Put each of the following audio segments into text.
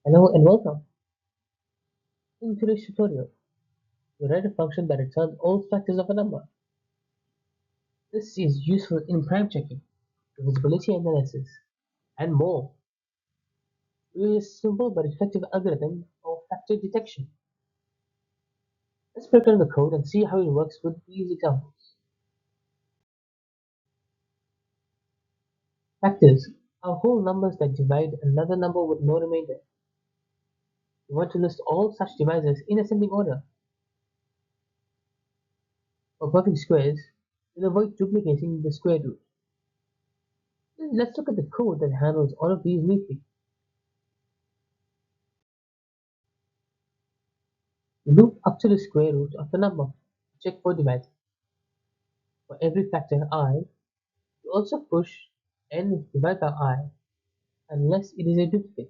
Hello and welcome. In today's tutorial, we write a function that returns all factors of a number. This is useful in prime checking, divisibility analysis, and more. We use a simple but effective algorithm for factor detection. Let's break down the code and see how it works with these examples. Factors are whole numbers that divide another number with no remainder. We want to list all such divisors in ascending order. For perfect squares, we'll avoid duplicating the square root. Let's look at the code that handles all of these neatly. We loop up to the square root of the number to check for divisor. For every factor I, we also push n divided by I unless it is a duplicate.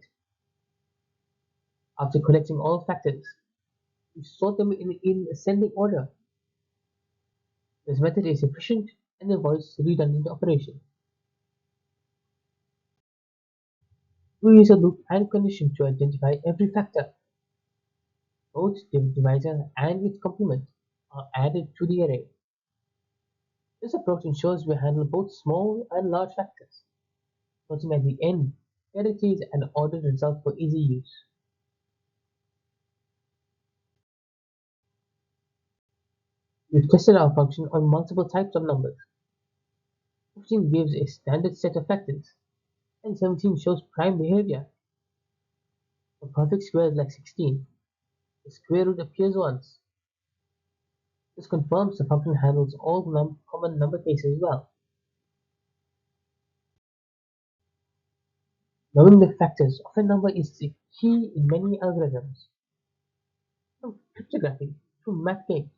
After collecting all factors, we sort them in ascending order. This method is efficient and avoids redundant operation. We use a loop and condition to identify every factor. Both the divisor and its complement are added to the array. This approach ensures we handle both small and large factors. Noting at the end, guarantees an ordered result for easy use. We've tested our function on multiple types of numbers. 15 gives a standard set of factors, and 17 shows prime behavior. For perfect squares like 16, the square root appears once. This confirms the function handles all common number cases well. Knowing the factors of a number is the key in many algorithms. From cryptography to math games,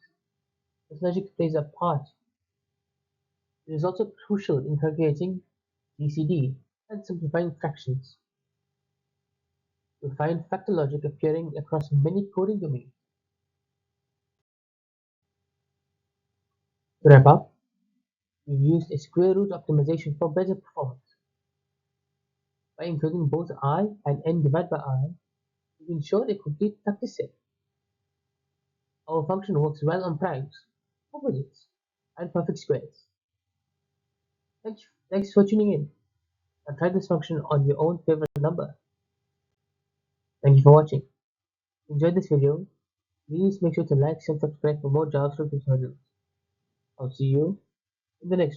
this logic plays a part. It is also crucial in calculating GCD and simplifying fractions. You'll find factor logic appearing across many coding domains. To wrap up, we've used a square root optimization for better performance. By including both I and n divided by I, we've ensured a complete factor set. Our function works well on primes, opposites, and perfect squares. Thanks for tuning in. Now try this function on your own favorite number. Thank you for watching. If you enjoyed this video, please make sure to like and subscribe for more JavaScript tutorials. I'll see you in the next one.